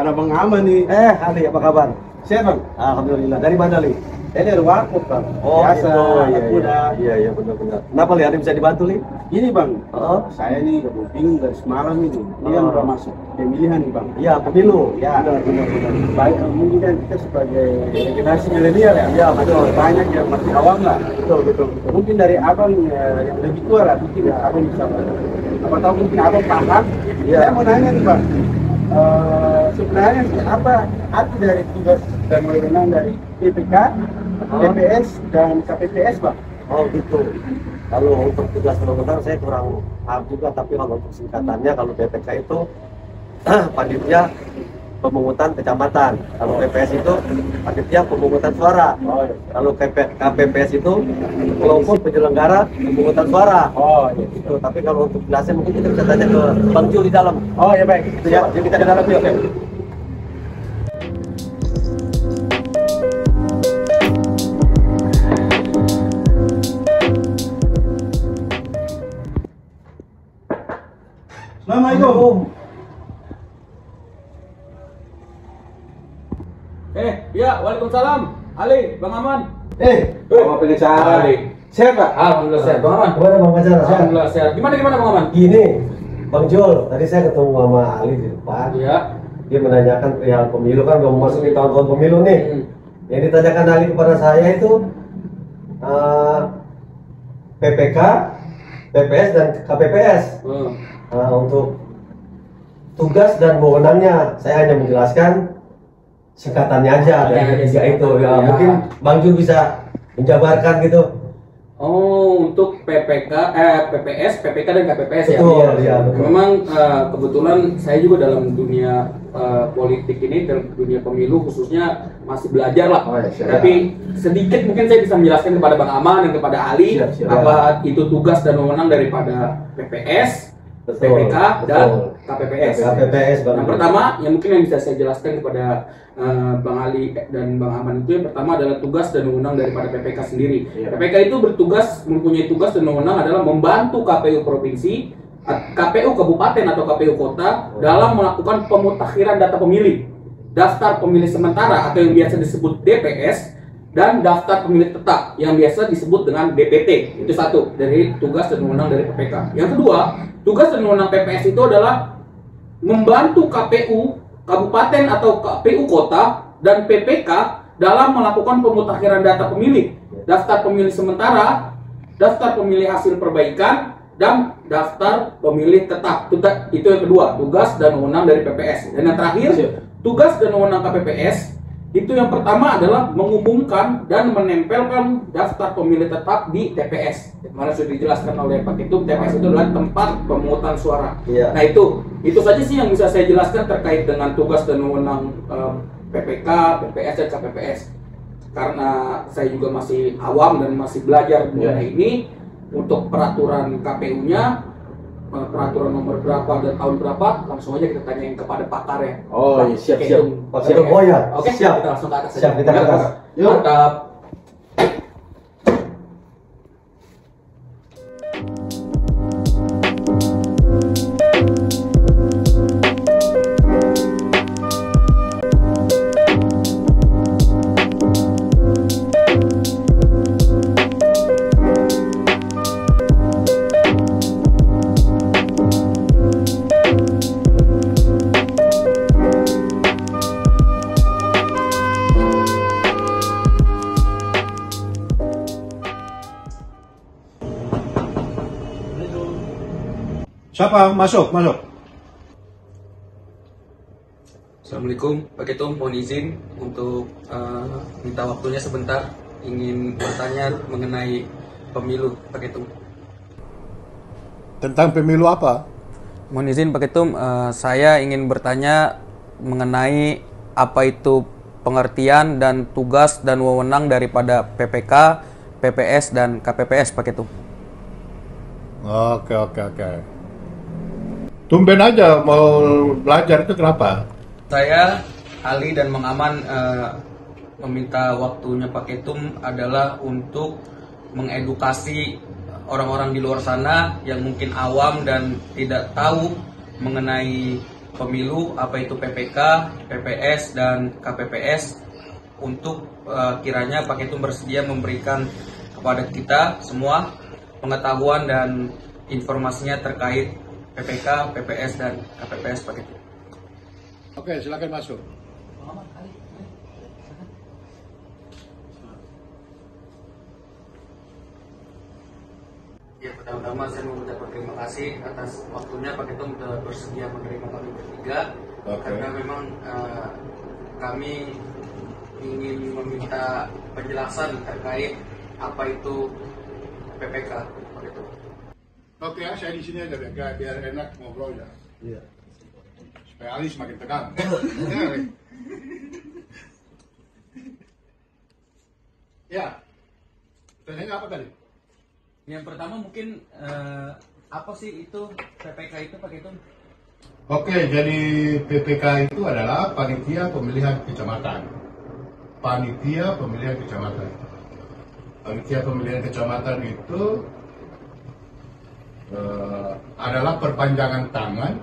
ada Bang Aman nih. Ali, apa kabar? Sehat Bang? Alhamdulillah. Dari mana, Ali? Dari warkop Bang. Oh, biasa, gitu. anak muda. Iya, benar-benar. Kenapa, Li? Ada bisa dibantu, Li? Ini Bang, Oh. saya nih udah bingung dari semalam ini. Ini kan udah masuk pemilihan nih Bang. Iya, pemilu. Ya, benar. Baik, mungkin kan kita sebagai generasi milenial ya. Iya, betul. Banyak yang masih awam lah. Betul. Mungkin dari abang yang lebih tua lah, mungkin abang bisa. Apa tahu mungkin abang paham? Iya. Saya mau nanya nih Bang. Sebenarnya apa arti dari tugas dan wewenang dari PPK, PPS dan KPPS Bang? Oh, gitu. Kalau untuk tugas benar saya kurang paham juga, tapi kalau untuk singkatannya, kalau PPK itu panitia pemungutan kecamatan. Kalau PPS itu panitia pemungutan suara. Oh, iya. Kalau KPPS itu kelompok penyelenggara pemungutan suara. Oh, iya. Gitu. Tapi kalau untuk jelasnya mungkin kita bisa tanya ke Bang Jul di dalam. Oh, ya baik. Itu ya. Jadi kita ke dalam yuk. Assalamualaikum. Ya, waalaikumsalam. Ali, Bang Aman. Apa pengacara? Ali. Sehat Pak? Alhamdulillah sehat. Bang Aman. Gimana Bang Pacara? Alhamdulillah sehat. Gimana Bang Aman? Gini, Bang Jul, tadi saya ketemu sama Ali di depan. Iya. Dia menanyakan perihal pemilu, kan udah mau masuk di tahun-tahun pemilu nih. Yang ditanyakan Ali kepada saya itu PPK, PPS dan KPPS. Untuk tugas dan wewenangnya saya hanya menjelaskan singkatannya aja dari ketiga itu. Ya, mungkin Bang Jul bisa menjabarkan gitu. Oh, untuk PPS, PPK dan KPPS ya. Betul, ya, betul. Memang kebetulan saya juga dalam dunia politik ini, dalam dunia pemilu khususnya masih belajar lah. Oh, ya, siap. Tapi sedikit mungkin saya bisa menjelaskan kepada Bang Aman dan kepada Ali Siap. apa itu tugas dan wewenang daripada PPS, PPK dan KPPS. KPPS Bang. Yang pertama, yang mungkin yang bisa saya jelaskan kepada Bang Ali dan Bang Aman itu, yang pertama adalah tugas dan wewenang daripada PPK sendiri. Iya. PPK itu mempunyai tugas dan wewenang adalah membantu KPU provinsi, KPU kabupaten atau KPU kota dalam melakukan pemutakhiran data pemilih, daftar pemilih sementara atau yang biasa disebut DPS, dan daftar pemilih tetap yang biasa disebut dengan DPT. Itu satu dari tugas dan wewenang dari PPK. Yang kedua, tugas dan wewenang PPS itu adalah membantu KPU kabupaten atau KPU kota dan PPK dalam melakukan pemutakhiran data pemilih, daftar pemilih sementara, daftar pemilih hasil perbaikan, dan daftar pemilih tetap. Itu yang kedua, tugas dan wewenang dari PPS. Dan yang terakhir, tugas dan wewenang KPPS itu yang pertama adalah mengumumkan dan menempelkan daftar pemilih tetap di TPS. Mana sudah dijelaskan oleh Pak Ketum, TPS itu adalah tempat pemungutan suara. Iya. Nah itu saja sih yang bisa saya jelaskan terkait dengan tugas dan wewenang PPK, PPS dan KPPS. Karena saya juga masih awam dan masih belajar mengenai ini. Untuk peraturan KPU-nya, peraturan nomor berapa dan tahun berapa, langsung aja kita tanyain kepada pakar ya. Oh, iya, siap. Pak Ketum, oh ya, Oke, siap. kita langsung ke atas Siap, aja. kita ke atas. Yuk. Mantap. Siapa? Masuk. Assalamualaikum, Pak Ketum, mohon izin untuk minta waktunya sebentar, ingin bertanya mengenai pemilu, Pak Ketum. Tentang pemilu apa? Mohon izin Pak Ketum, saya ingin bertanya mengenai apa itu pengertian dan tugas dan wewenang daripada PPK, PPS dan KPPS, Pak Ketum. Oke. Tumben aja mau belajar, itu kenapa? Saya, Ali dan Mang Aman meminta waktunya Pak Ketum adalah untuk mengedukasi orang-orang di luar sana yang mungkin awam dan tidak tahu mengenai pemilu, apa itu PPK, PPS, dan KPPS, untuk kiranya Pak Ketum bersedia memberikan kepada kita semua pengetahuan dan informasinya terkait PPK, PPS, dan KPPS, Pak Ketum. Oke, silakan masuk. Ya, pertama-tama saya mau mengucapkan terima kasih atas waktunya Pak Ketum sudah bersedia menerima kami bertiga. Karena memang kami ingin meminta penjelasan terkait apa itu PPK, Pak Ketum. Oke, saya di sini aja biar enak ngobrol ya. Iya. Supaya Ali semakin tegang. Ya, Ali. Ya. Tanya apa tadi? Yang pertama mungkin apa sih itu PPK itu, Pak Ketum? Oke, jadi PPK itu adalah Panitia Pemilihan Kecamatan. Panitia Pemilihan Kecamatan. Panitia Pemilihan Kecamatan itu adalah perpanjangan tangan.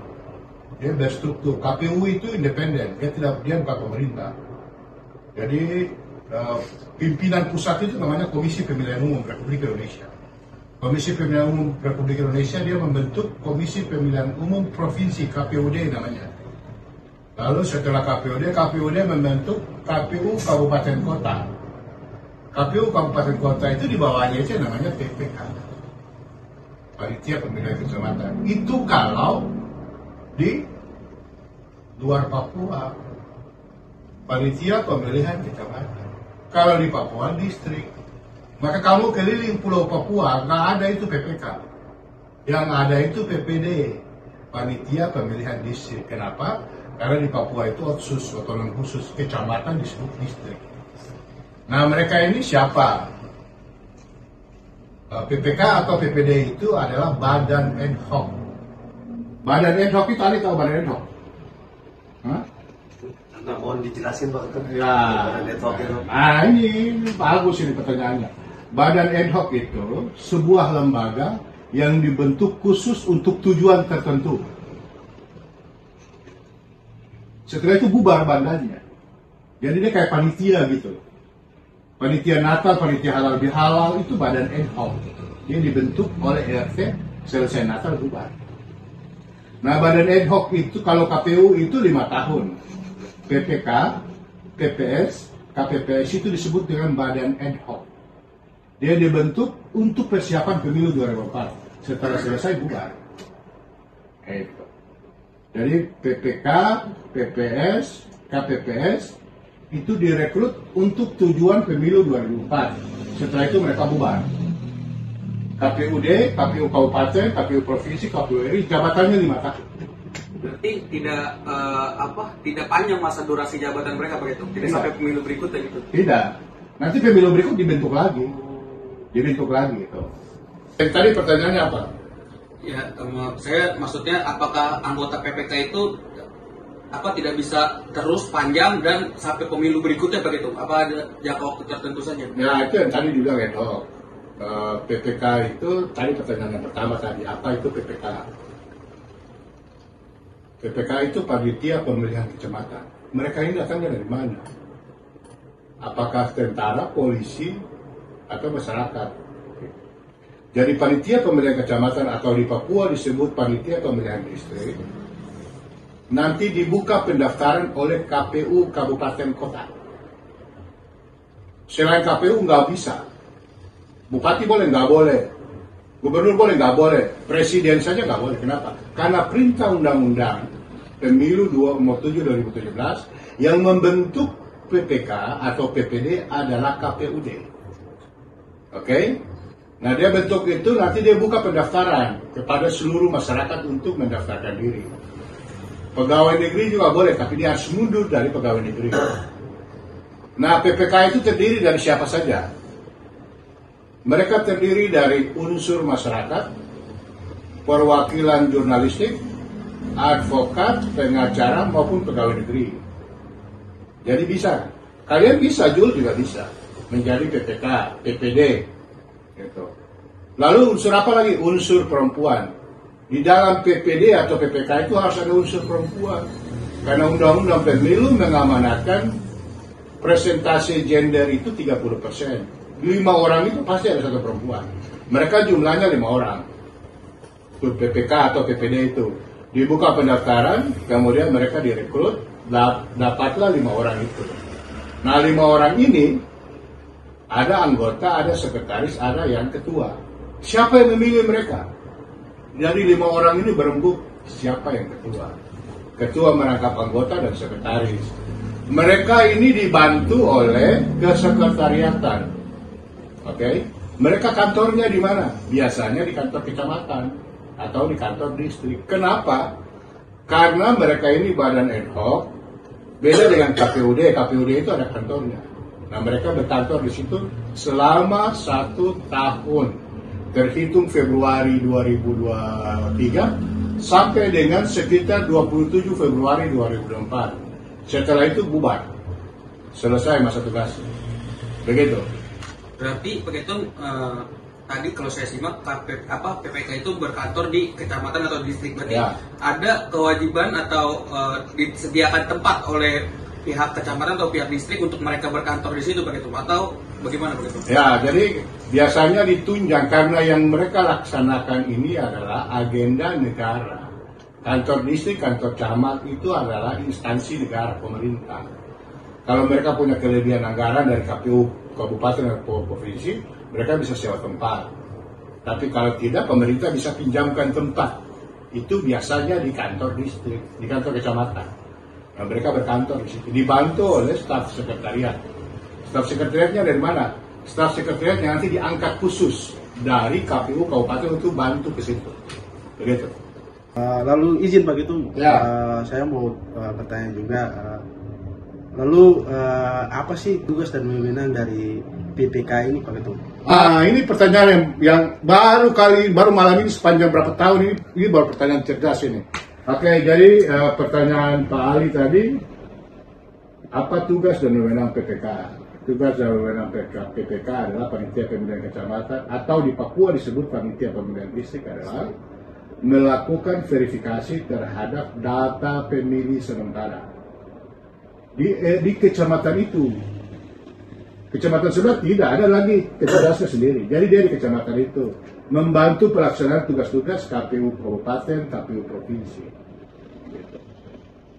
Dia berstruktur. KPU itu independen, dia bukan pemerintah. Jadi pimpinan pusat itu namanya Komisi Pemilihan Umum Republik Indonesia. Komisi Pemilihan Umum Republik Indonesia dia membentuk Komisi Pemilihan Umum Provinsi, KPUD namanya. Lalu setelah KPUD membentuk KPU Kabupaten Kota. KPU Kabupaten Kota itu di bawahnya itu namanya PPK. Panitia Pemilihan Kecamatan. Itu kalau di luar Papua. Panitia Pemilihan Kecamatan. Kalau di Papua, distrik. Maka kamu keliling Pulau Papua, nggak ada itu PPK. Yang ada itu PPD, Panitia Pemilihan Distrik. Kenapa? Karena di Papua itu otonom khusus, kecamatan disebut distrik. Nah, mereka ini siapa? PPK atau PPD itu adalah badan ad hoc. Badan ad hoc itu Ali tahu badan ad hoc? Hah? Nah, mohon dijelasin Pak Ketum. Ya. Badan ad hoc itu. Nah, ini bagus ini pertanyaannya. Badan ad hoc itu sebuah lembaga yang dibentuk khusus untuk tujuan tertentu. Setelah itu bubar badannya. Jadi dia kayak panitia gitu. Panitia Natal, panitia halal bihalal itu badan ad hoc. Dia dibentuk oleh RT, selesai Natal bubar. Nah, badan ad hoc itu kalau KPU itu 5 tahun. PPK, PPS, KPPS itu disebut dengan badan ad hoc. Dia dibentuk untuk persiapan pemilu 2004. Setelah selesai bubar. Itu. Jadi PPK, PPS, KPPS itu direkrut untuk tujuan pemilu 2004. Setelah itu mereka bubar. KPUD, KPU Kabupaten, KPU Provinsi, KPU RI, jabatannya 5 tahun. Berarti tidak panjang masa durasi jabatan mereka, Pak Ketum? Tidak sampai pemilu berikutnya gitu? Tidak. Nanti pemilu berikut dibentuk lagi. Itu. Dan tadi pertanyaannya apa? Ya, saya maksudnya apakah anggota PPK itu tidak bisa terus panjang dan sampai pemilu berikutnya, Pak Ketum? Apa ada jangka waktu tertentu saja? Ya, itu yang tadi juga Redo. PPK itu tadi pertanyaan yang pertama tadi, apa itu PPK? PPK itu Panitia Pemilihan Kecamatan. Mereka ini datangnya dari mana? Apakah tentara, polisi, atau masyarakat? Jadi Panitia Pemilihan Kecamatan atau di Papua disebut Panitia Pemilihan Distrik. Nanti dibuka pendaftaran oleh KPU Kabupaten Kota. Selain KPU nggak bisa. Bupati boleh, nggak boleh. Gubernur boleh, nggak boleh. Presiden saja nggak boleh. Kenapa? Karena perintah undang-undang pemilu 27/2017 yang membentuk PPK atau PPD adalah KPUD. Oke? Nah, dia bentuk itu, nanti dia buka pendaftaran kepada seluruh masyarakat untuk mendaftarkan diri. Pegawai negeri juga boleh, tapi dia harus mundur dari pegawai negeri. Nah, PPK itu terdiri dari siapa saja? Mereka terdiri dari unsur masyarakat, perwakilan jurnalistik, advokat, pengacara, maupun pegawai negeri. Jadi bisa. Kalian bisa, Jul juga bisa menjadi PPK, PPD. Gitu. Lalu unsur apa lagi? Unsur perempuan. Di dalam PPD atau PPK itu harus ada unsur perempuan. Karena undang-undang pemilu mengamanatkan presentasi gender itu 30%. 5 orang itu pasti ada 1 perempuan. Mereka jumlahnya 5 orang. Itu PPK atau PPD itu. Dibuka pendaftaran, kemudian mereka direkrut, dapatlah 5 orang itu. Nah, 5 orang ini ada anggota, ada sekretaris, ada yang ketua. Siapa yang memilih mereka? Dari 5 orang ini berembuk siapa yang ketua. Ketua merangkap anggota dan sekretaris. Mereka ini dibantu oleh kesekretariatan. Oke? Mereka kantornya di mana? Biasanya di kantor kecamatan atau di kantor distrik. Kenapa? Karena mereka ini badan ad hoc. Beda dengan KPUD. KPUD itu ada kantornya. Nah, mereka berkantor di situ selama 1 tahun. Terhitung Februari 2023 sampai dengan sekitar 27 Februari 2024. Setelah itu bubar. Selesai masa tugas. Begitu. Berarti begitu tadi kalau saya simak PPK itu berkantor di kecamatan atau distrik, berarti Ya. ada kewajiban atau disediakan tempat oleh pihak kecamatan atau pihak distrik untuk mereka berkantor di situ begitu, atau bagaimana begitu? Ya, jadi biasanya ditunjang karena yang mereka laksanakan ini adalah agenda negara. Kantor distrik, kantor camat itu adalah instansi negara, pemerintah. Kalau mereka punya kelebihan anggaran dari KPU kabupaten atau provinsi, mereka bisa sewa tempat. Tapi kalau tidak, pemerintah bisa pinjamkan tempat. Itu biasanya di kantor distrik, di kantor kecamatan. Nah, mereka berkantor di situ, dibantu oleh staf sekretariat. Staf sekretariatnya dari mana? Staf sekretariatnya nanti diangkat khusus dari KPU kabupaten untuk bantu ke situ. Begitu. Lalu izin Pak Ketum, Ya. saya mau bertanya juga. Lalu apa sih tugas dan wewenang dari PPK ini Pak Ketum? Ini pertanyaan yang baru malam ini sepanjang berapa tahun ini baru pertanyaan cerdas ini. Oke, jadi pertanyaan Pak Ali tadi, apa tugas dan wewenang PPK? Tugas dan wewenang PPK adalah panitia pemilihan kecamatan atau di Papua disebut panitia pemilihan distrik adalah melakukan verifikasi terhadap data pemilih sementara di kecamatan itu. Kecamatan sebelah tidak ada lagi kecerdasan sendiri. Jadi dia di kecamatan itu membantu pelaksanaan tugas-tugas KPU kabupaten, KPU provinsi.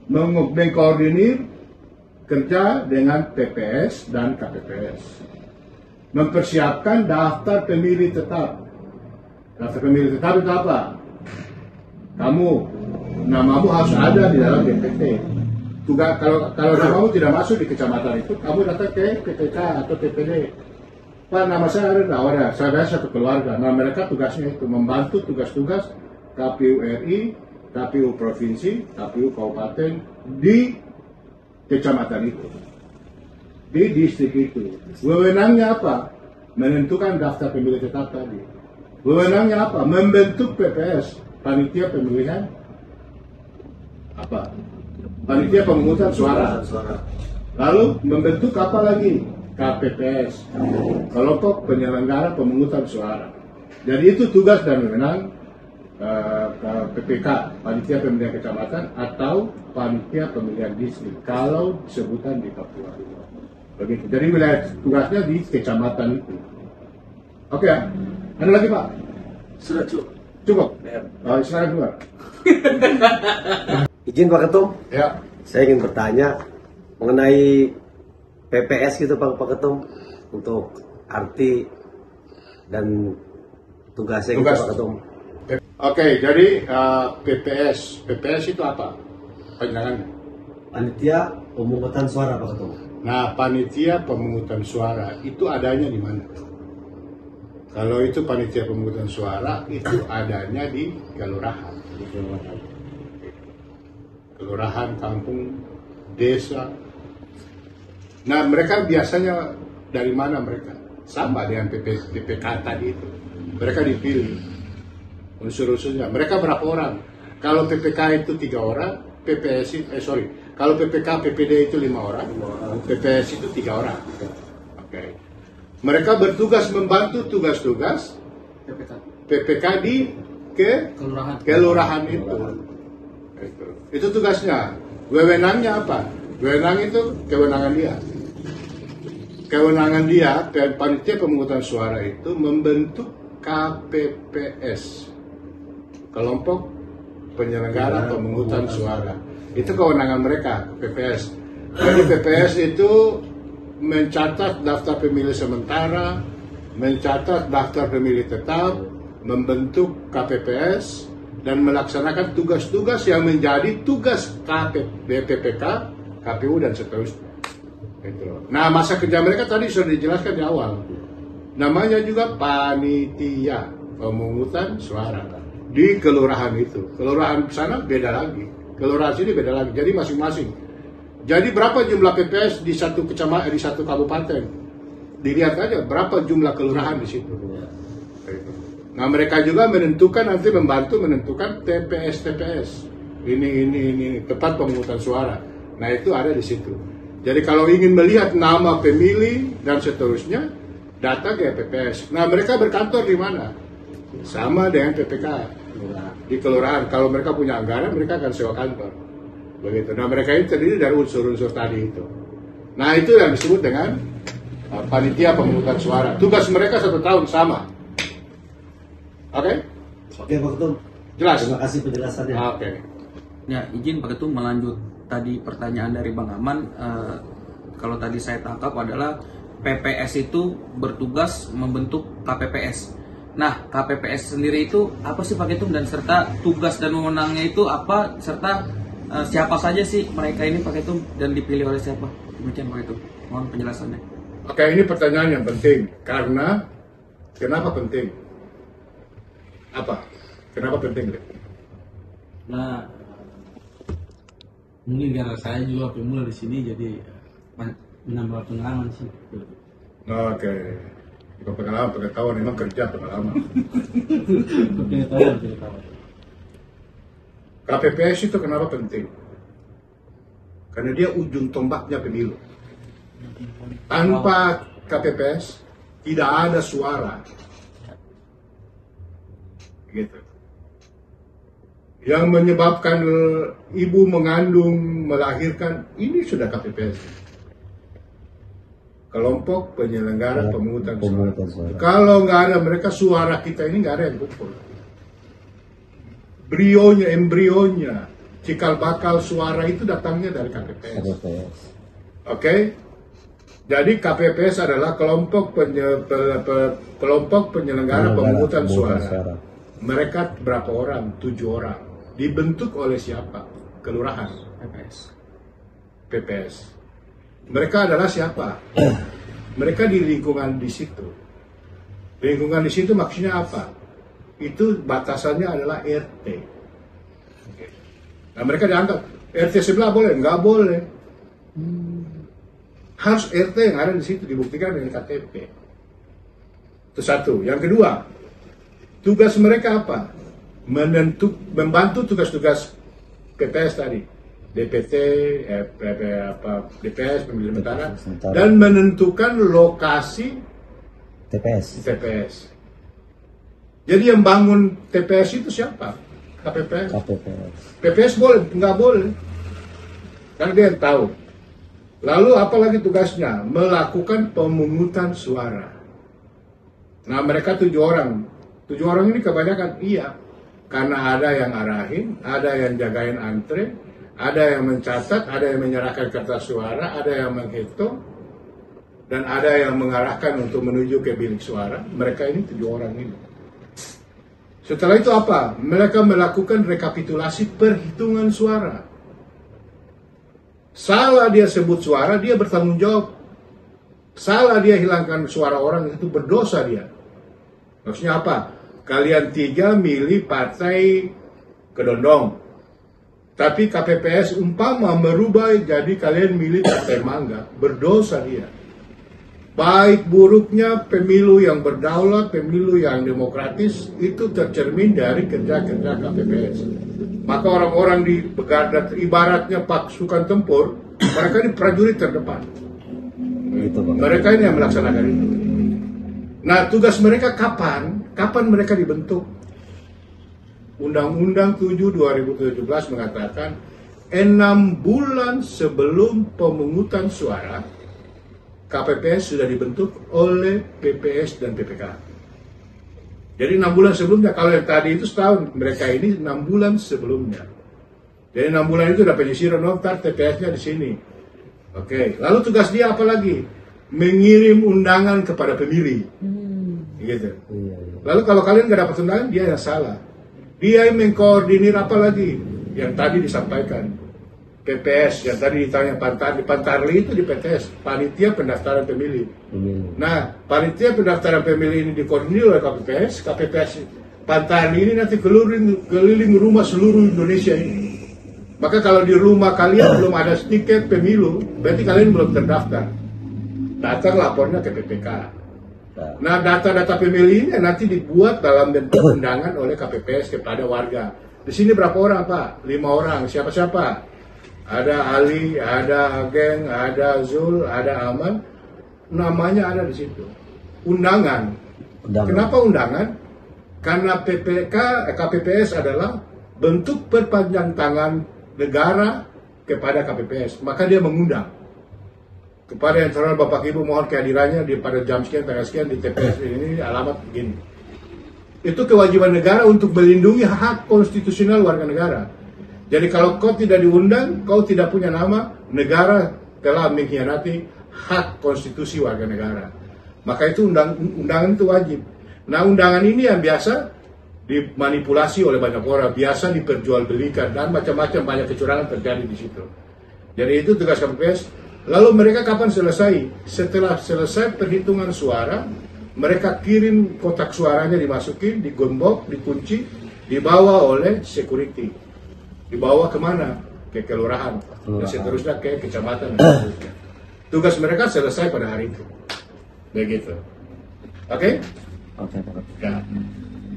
Mengkoordinir kerja dengan TPS dan KPPS. Mempersiapkan daftar pemilih tetap. Daftar pemilih tetap itu apa? Namamu harus ada di dalam DPT. Tugas kalau namamu tidak masuk di kecamatan itu, kamu datang ke PPK atau PPD. Pak, nama saya ada, saya satu keluarga. Nah, mereka tugasnya itu membantu tugas-tugas KPU RI, KPU provinsi, KPU kabupaten di kecamatan itu, di distrik itu. Wewenangnya apa? Menentukan daftar pemilih tetap tadi. Wewenangnya apa? Membentuk PPS, panitia pemilihan apa? Panitia pemungutan suara. Lalu membentuk apa lagi? KPPS, kelompok penyelenggara pemungutan suara. Jadi itu tugas dan wewenang PPK, panitia pemilihan kecamatan atau panitia pemilihan distrik. Kalau sebutan di Papua. Begitu. Jadi wilayah tugasnya di kecamatan itu. Oke, ada lagi Pak? Sudah cukup. Cukup. Silakan keluar. Izin Pak Ketum, Ya. saya ingin bertanya mengenai PPS gitu Pak Ketum, untuk arti dan tugasnya gitu Tugas. Pak Ketum. Oke, jadi PPS itu apa? Panjangannya. Panitia pemungutan suara Pak Ketum. Nah, panitia pemungutan suara itu adanya di mana? Kalau itu panitia pemungutan suara itu adanya di kelurahan. Kelurahan, kampung, desa. Nah, mereka biasanya dari mana mereka? Sama dengan PPK tadi itu. Mereka dipilih unsur-unsurnya. Mereka berapa orang? Kalau PPK itu 3 orang, kalau PPK PPD itu 5 orang, PPS itu 3 orang. Oke. Mereka bertugas membantu tugas-tugas PPK di ke kelurahan itu. Itu tugasnya. Wewenangnya apa? Wewenang itu kewenangan dia. Kewenangan dia, panitia pemungutan suara itu membentuk KPPS, kelompok penyelenggara pemungutan suara. Itu kewenangan mereka, PPS. Jadi PPS itu mencatat daftar pemilih sementara, mencatat daftar pemilih tetap, membentuk KPPS, dan melaksanakan tugas-tugas yang menjadi tugas BPPK, KPU, dan seterusnya. Nah, masa kerja mereka tadi sudah dijelaskan di awal. Namanya juga panitia pemungutan suara di kelurahan itu. Kelurahan sana beda lagi, kelurahan sini beda lagi. Jadi masing-masing. Jadi berapa jumlah PPS di satu kecamatan, di satu kabupaten? Dilihat aja berapa jumlah kelurahan di situ. Nah, mereka juga menentukan, nanti membantu menentukan TPS. Ini tempat pemungutan suara. Nah, itu ada di situ. Jadi kalau ingin melihat nama pemilih dan seterusnya, data ke PPS. Nah, mereka berkantor di mana? Sama dengan PPK di kelurahan. Kalau mereka punya anggaran, mereka akan sewa kantor. Begitu. Nah, mereka ini terdiri dari unsur-unsur tadi itu. Nah, itu yang disebut dengan panitia pemungutan suara. Tugas mereka 1 tahun sama. Oke? Oke, Pak Ketum. Jelas. Terima kasih penjelasannya. Oke. Ya, izin Pak Ketum melanjut tadi pertanyaan dari Bang Aman. Kalau tadi saya tangkap adalah PPS itu bertugas membentuk KPPS. Nah, KPPS sendiri itu apa sih Pak Ketum, dan serta tugas dan wewenangnya itu apa, serta siapa saja sih mereka ini Pak Ketum, dan dipilih oleh siapa? Demikian Pak Ketum. Mohon penjelasannya. Oke, ini pertanyaan yang penting. Karena kenapa penting? Apa? Kenapa penting? Nah, mungkin karena saya juga pemula di sini, jadi menambah pengalaman sih. Oke. Pengalaman, pengetahuan, memang kerja pengalaman. Pengetahuan. KPPS itu kenapa penting? Karena dia ujung tombaknya pemilu. Tanpa KPPS tidak ada suara. Gitu. Yang menyebabkan ibu mengandung, melahirkan, ini sudah KPPS. Kelompok penyelenggara pemungutan suara. Kalau nggak ada mereka, suara kita ini nggak ada yang kumpul. Embrionya, cikal bakal suara itu datangnya dari KPPS. Oke? Jadi KPPS adalah kelompok penyelenggara pemungutan suara. Mereka berapa orang? 7 orang. Dibentuk oleh siapa? Kelurahan. PPS. Mereka adalah siapa? Mereka di lingkungan di situ. Lingkungan di situ maksudnya apa? Itu batasannya adalah RT. Nah, mereka dianggap RT sebelah boleh? Nggak boleh. Harus RT yang ada di situ, dibuktikan dengan KTP. Itu satu. Yang kedua, tugas mereka apa? Membantu tugas-tugas PPS tadi, DPT, DPS, pemilih sementara, dan menentukan lokasi TPS. Jadi yang bangun TPS itu siapa? KPPS. PPS boleh? Nggak boleh. Karena dia yang tahu. Lalu apalagi tugasnya? Melakukan pemungutan suara. Nah, mereka 7 orang. 7 orang ini kebanyakan iya. Karena ada yang arahin, ada yang jagain antre, ada yang mencatat, ada yang menyerahkan kertas suara, ada yang menghitung, dan ada yang mengarahkan untuk menuju ke bilik suara. Mereka ini 7 orang ini. Setelah itu apa? Mereka melakukan rekapitulasi perhitungan suara. Salah dia sebut suara, dia bertanggung jawab. Salah dia hilangkan suara orang, itu berdosa dia. Maksudnya apa? Kalian 3 milih partai Kedondong, tapi KPPS umpama merubah jadi kalian milih partai Mangga, berdosa dia. Baik buruknya pemilu yang berdaulat, pemilu yang demokratis, itu tercermin dari kerja-kerja KPPS. Maka orang-orang di Begarda, ibaratnya pasukan tempur, mereka di prajurit terdepan. Mereka ini yang melaksanakan itu. Nah, tugas mereka kapan? Kapan mereka dibentuk? Undang-Undang 7 2017 mengatakan 6 bulan sebelum pemungutan suara KPPS sudah dibentuk oleh PPS dan PPK. Jadi 6 bulan sebelumnya, kalau yang tadi itu setahun, mereka ini 6 bulan sebelumnya. Jadi 6 bulan itu udah penyisiran daftar TPS-nya di sini. Oke, lalu tugas dia apa lagi? Mengirim undangan kepada pemilih. Gitu. Lalu kalau kalian nggak dapat undangan, dia yang salah. Dia yang mengkoordinir apa lagi? Yang tadi disampaikan. PPS, yang tadi ditanya Pantarli itu di PPS, Panitia Pendaftaran Pemilih. Nah, Panitia Pendaftaran Pemilih ini dikoordinir oleh KPPS. KPPS Pantarli ini nanti keliling rumah seluruh Indonesia ini. Maka kalau di rumah kalian belum ada tiket pemilu, berarti kalian belum terdaftar. Datang lapornya ke PPK. Nah, data-data pemilih ini nanti dibuat dalam bentuk undangan oleh KPPS kepada warga. Di sini berapa orang, Pak? 5 orang. Siapa-siapa? Ada Ali, ada Ageng, ada Zul, ada Aman. Namanya ada di situ. Undangan. Kenapa undangan? Karena KPPS adalah bentuk perpanjang tangan negara kepada KPPS. Maka dia mengundang. Kepada yang terhormat Bapak Ibu, mohon kehadirannya pada jam sekian, tanggal sekian di TPS ini, alamat begini. Itu kewajiban negara untuk melindungi hak konstitusional warga negara. Jadi kalau kau tidak diundang, kau tidak punya nama, negara telah mengkhianati hak konstitusi warga negara. Maka itu undangan itu wajib. Nah, undangan ini yang biasa dimanipulasi oleh banyak orang, biasa diperjualbelikan, dan macam-macam banyak kecurangan terjadi di situ. Jadi itu tugas KPPS. Lalu mereka kapan selesai? Setelah selesai perhitungan suara, mereka kirim kotak suaranya, dimasukin, digembok, dikunci, dibawa oleh security. Dibawa kemana? Ke kelurahan, dan seterusnya ke kecamatan, dan seterusnya. Tugas mereka selesai pada hari itu. Begitu. Oke? Oke. Ya.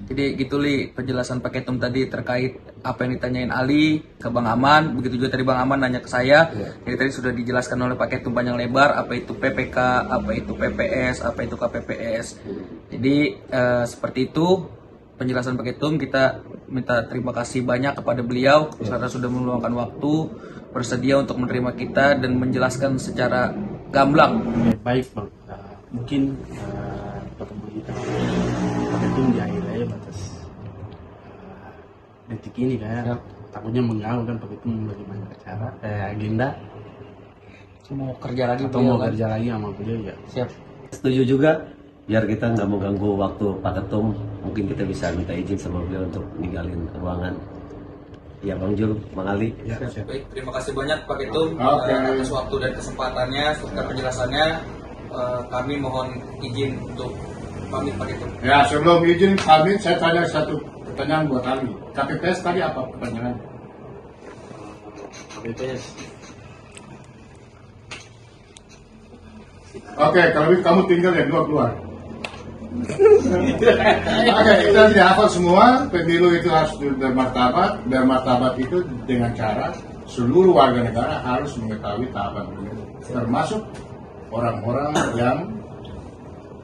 Jadi gitu Li, penjelasan Pak Ketum tadi terkait apa yang ditanyain Ali ke Bang Aman, begitu juga tadi Bang Aman nanya ke saya. Jadi tadi sudah dijelaskan oleh Pak Ketum panjang lebar apa itu PPK, apa itu PPS, apa itu KPPS. Jadi seperti itu penjelasan Pak Ketum. Kita minta terima kasih banyak kepada beliau karena sudah meluangkan waktu, bersedia untuk menerima kita dan menjelaskan secara gamblang. Baik Bang, mungkin pertemuan kita Pak Ketum di akhir aja batas detik ini kayak takutnya mengganggu kan. Pak Ketum lagi banyak acara agenda, Mau kerja lagi atau mau kerja lagi sama beliau ya. Siap. Setuju juga, biar kita nggak mengganggu waktu Pak Ketum, mungkin kita bisa minta izin sama beliau untuk ninggalin ruangan. Ya Bang Jul, Bang Ali. Ya, siap. Baik, terima kasih banyak Pak Ketum atas waktu dan kesempatannya serta penjelasannya. Kami mohon izin untuk pamit Pak Ketum. Ya, sebelum izin pamit, saya tanya satu pertanyaan buat Ali. KPPS tadi apa pertanyaan? KPPS. Oke, kalau begitu kamu tinggal ya, dua keluar. Oke, kita tidak hafal semua. Pemilu itu harus bermartabat. Bermartabat itu dengan cara seluruh warga negara harus mengetahui tahapan pemilu, termasuk orang-orang yang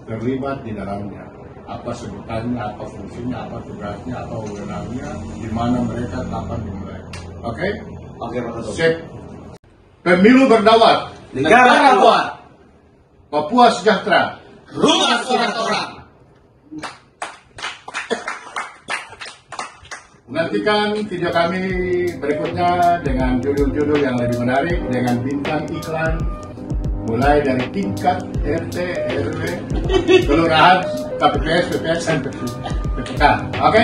terlibat di dalamnya. Apa sebutannya, apa fungsinya, apa tugasnya, apa wewenangnya, di mana mereka, kapan dimulai. Oke? Oke, Pak Ketum. Sip. Pemilu berdaulat. Negara kuat. Papua sejahtera. Rumah surat orang. Nantikan video kami berikutnya dengan judul-judul yang lebih menarik, dengan bintang iklan mulai dari tingkat RT, RW, kelurahan, KPPS, PPS, dan PPK. Oke?